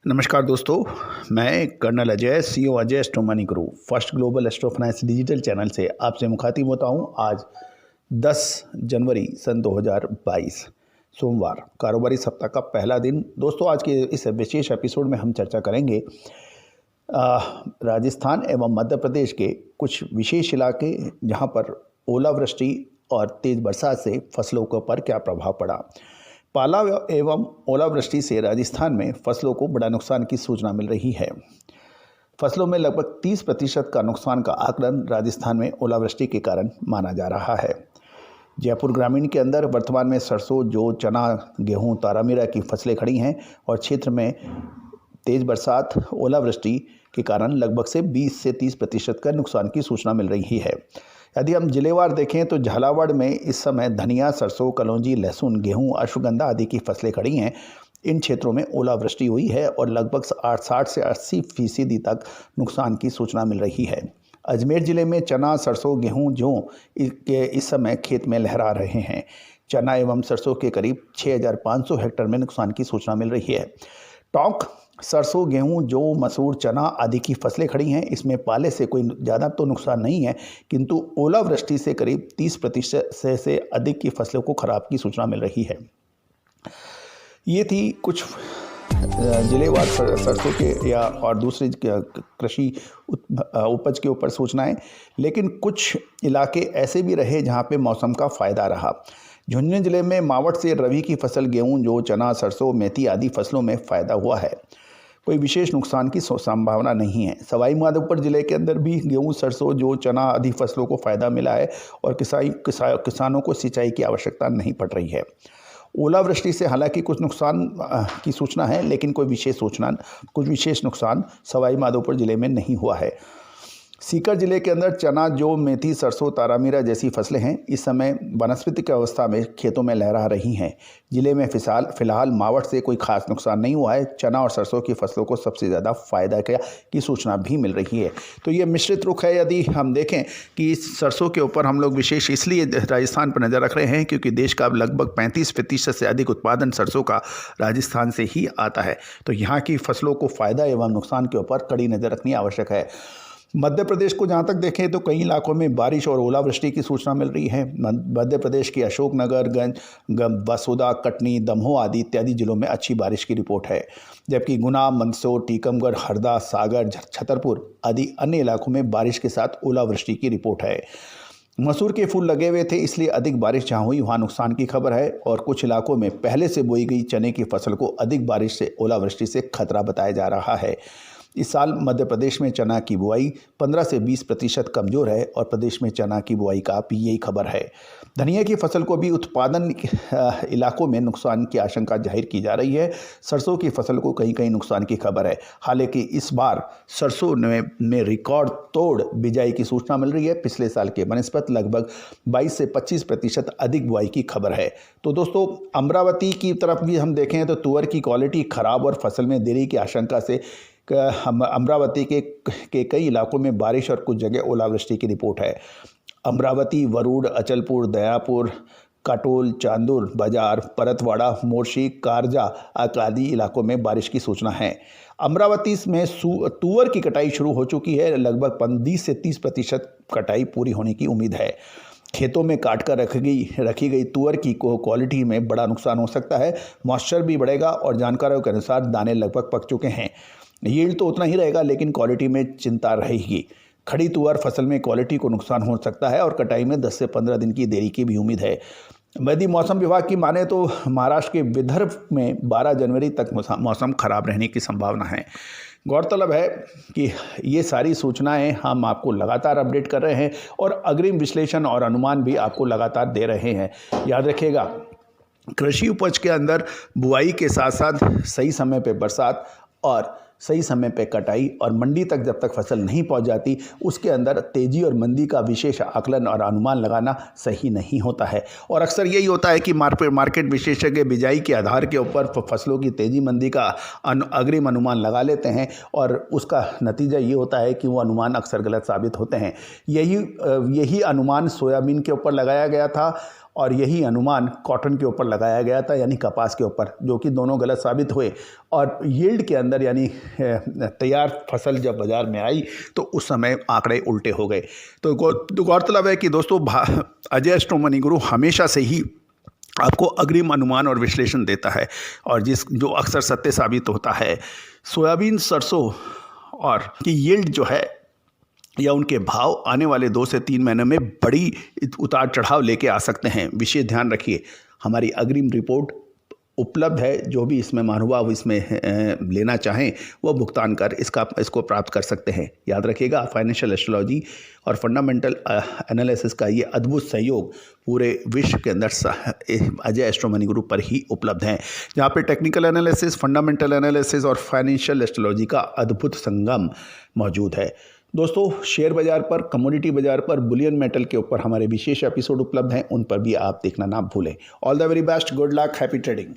नमस्कार दोस्तों, मैं colonel Ajay, CEO Ajay astro money guru, first global astro finance digital channel से आपसे मुखातिब होता हूं। आज 10 जनवरी सन 2022 सोमवार, कारोबारी सप्ताह का पहला दिन। दोस्तों, आज के इस विशेष एपिसोड में हम चर्चा करेंगे राजस्थान एवं मध्य प्रदेश के कुछ विशेष इलाके जहां पर ओलावृष्टि और तेज़ बरसात से फसलों के ऊपर क्या प्रभाव पड़ा। पाला एवं ओलावृष्टि से राजस्थान में फसलों को बड़ा नुकसान की सूचना मिल रही है। फसलों में लगभग 30% का नुकसान का आकलन राजस्थान में ओलावृष्टि के कारण माना जा रहा है। जयपुर ग्रामीण के अंदर वर्तमान में सरसों, जौ, चना, गेहूं, तारामीरा की फसलें खड़ी हैं और क्षेत्र में तेज़ बरसात, ओलावृष्टि के कारण लगभग से 20 से 30% का नुकसान की सूचना मिल रही है। यदि हम जिलेवार देखें तो झालावाड़ में इस समय धनिया, सरसों, कलौंजी, लहसुन, गेहूं, अश्वगंधा आदि की फसलें खड़ी हैं। इन क्षेत्रों में ओलावृष्टि हुई है और लगभग 60 से 80% तक नुकसान की सूचना मिल रही है। अजमेर जिले में चना, सरसों, गेहूं, जौ के इस समय खेत में लहरा रहे हैं। चना एवं सरसों के करीब 6500 हेक्टेयर में नुकसान की सूचना मिल रही है। टोंक, सरसों, गेहूं, जौ, मसूर, चना आदि की फसलें खड़ी हैं। इसमें पाले से कोई ज़्यादा तो नुकसान नहीं है, किंतु ओलावृष्टि से करीब 30% से अधिक की फसलों को खराब की सूचना मिल रही है। ये थी कुछ जिलेवार सरसों के या और दूसरे कृषि उपज के ऊपर सूचनाएं। लेकिन कुछ इलाके ऐसे भी रहे जहां पे मौसम का फ़ायदा रहा। झुंझुनू जिले में मावट से रबी की फसल गेहूं, जौ, चना, सरसों, मेथी आदि फसलों में फ़ायदा हुआ है। कोई विशेष नुकसान की संभावना नहीं है। सवाई माधोपुर जिले के अंदर भी गेहूं, सरसों, जौ, चना आदि फसलों को फ़ायदा मिला है और किसानों को सिंचाई की आवश्यकता नहीं पड़ रही है। ओलावृष्टि से हालांकि कुछ नुकसान की सूचना है, लेकिन कुछ विशेष नुकसान सवाई माधोपुर जिले में नहीं हुआ है। सीकर जिले के अंदर चना, जौ, मेथी, सरसों, तारामीरा जैसी फसलें हैं। इस समय वनस्पतिक अवस्था में खेतों में लहरा रही हैं। जिले में फिलहाल मावट से कोई खास नुकसान नहीं हुआ है। चना और सरसों की फसलों को सबसे ज़्यादा फायदा की सूचना भी मिल रही है। तो ये मिश्रित रुख है। यदि हम देखें कि इस सरसों के ऊपर हम लोग विशेष इसलिए राजस्थान पर नज़र रख रहे हैं क्योंकि देश का लगभग 35% से अधिक उत्पादन सरसों का राजस्थान से ही आता है। तो यहाँ की फसलों को फ़ायदा एवं नुकसान के ऊपर कड़ी नज़र रखनी आवश्यक है। मध्य प्रदेश को जहाँ तक देखें तो कई इलाकों में बारिश और ओलावृष्टि की सूचना मिल रही है। मध्य प्रदेश के अशोकनगर, बसोदा, कटनी, दमोह आदि इत्यादि जिलों में अच्छी बारिश की रिपोर्ट है, जबकि गुना, मंदसौर, टीकमगढ़, हरदा, सागर, छतरपुर आदि अन्य इलाकों में बारिश के साथ ओलावृष्टि की रिपोर्ट है। मसूर के फूल लगे हुए थे, इसलिए अधिक बारिश जहाँ हुई वहाँ नुकसान की खबर है और कुछ इलाकों में पहले से बोई गई चने की फसल को अधिक बारिश से ओलावृष्टि से खतरा बताया जा रहा है। इस साल मध्य प्रदेश में चना की बुआई 15 से 20% कमज़ोर है और प्रदेश में चना की बुआई का भी यही खबर है। धनिया की फसल को भी उत्पादन इलाकों में नुकसान की आशंका जाहिर की जा रही है। सरसों की फसल को कहीं कहीं नुकसान की खबर है। हालांकि इस बार सरसों में रिकॉर्ड तोड़ बिजाई की सूचना मिल रही है। पिछले साल के बनस्पत लगभग 22 से 25% अधिक बुआई की खबर है। तो दोस्तों, अमरावती की तरफ भी हम देखें तो तुअर की क्वालिटी खराब और फसल में देरी की आशंका से अमरावती के कई इलाकों में बारिश और कुछ जगह ओलावृष्टि की रिपोर्ट है। अमरावती, वरुड़, अचलपुर, दयापुर, काटोल, चांदुर बाजार, परतवाड़ा, मोर्शी, कारजा आदि इलाकों में बारिश की सूचना है। अमरावती में तुअर की कटाई शुरू हो चुकी है। लगभग 20 से 30% कटाई पूरी होने की उम्मीद है। खेतों में काट कर रखी गई तुअर की क्वालिटी में बड़ा नुकसान हो सकता है। मॉइस्चर भी बढ़ेगा और जानकारों के अनुसार दाने लगभग पक चुके हैं। यील्ड तो उतना ही रहेगा, लेकिन क्वालिटी में चिंता रहेगी। खड़ी तुअर फसल में क्वालिटी को नुकसान हो सकता है और कटाई में 10 से 15 दिन की देरी की भी उम्मीद है। यदि मौसम विभाग की माने तो महाराष्ट्र के विदर्भ में 12 जनवरी तक मौसम खराब रहने की संभावना है। गौरतलब है कि ये सारी सूचनाएं हम आपको लगातार अपडेट कर रहे हैं और अग्रिम विश्लेषण और अनुमान भी आपको लगातार दे रहे हैं। याद रखिएगा, कृषि उपज के अंदर बुआई के साथ साथ सही समय पे बरसात और सही समय पे कटाई और मंडी तक जब तक फसल नहीं पहुंच जाती उसके अंदर तेज़ी और मंदी का विशेष आकलन और अनुमान लगाना सही नहीं होता है। और अक्सर यही होता है कि मार्केट विशेषज्ञ बिजाई के आधार के ऊपर फसलों की तेज़ी मंदी का अग्रिम अनुमान लगा लेते हैं और उसका नतीजा ये होता है कि वो अनुमान अक्सर गलत साबित होते हैं। यही अनुमान सोयाबीन के ऊपर लगाया गया था और यही अनुमान कॉटन के ऊपर लगाया गया था, यानी कपास के ऊपर, जो कि दोनों गलत साबित हुए। और यील्ड के अंदर यानी तैयार फसल जब बाज़ार में आई तो उस समय आंकड़े उल्टे हो गए। तो गौरतलब है कि दोस्तों अजय एस्ट्रो मनी गुरु हमेशा से ही आपको अग्रिम अनुमान और विश्लेषण देता है, और जो अक्सर सत्य साबित होता है। सोयाबीन, सरसों और की यील्ड जो है या उनके भाव आने वाले 2 से 3 महीनों में बड़ी उतार चढ़ाव लेके आ सकते हैं। विशेष ध्यान रखिए, हमारी अग्रिम रिपोर्ट उपलब्ध है। जो भी इसमें महानुभाव इसमें लेना चाहें वो भुगतान कर इसको प्राप्त कर सकते हैं। याद रखिएगा, फाइनेंशियल एस्ट्रोलॉजी और फंडामेंटल एनालिसिस का ये अद्भुत सहयोग पूरे विश्व के अंदर अजय एस्ट्रो मनी ग्रुप पर ही उपलब्ध हैं, जहाँ पे टेक्निकल एनालिसिस, फंडामेंटल एनालिसिस और फाइनेंशियल एस्ट्रोलॉजी का अद्भुत संगम मौजूद है। दोस्तों, शेयर बाजार पर, कमोडिटी बाजार पर, बुलियन मेटल के ऊपर हमारे विशेष एपिसोड उपलब्ध हैं, उन पर भी आप देखना ना भूलें। All the very best, good luck, happy trading.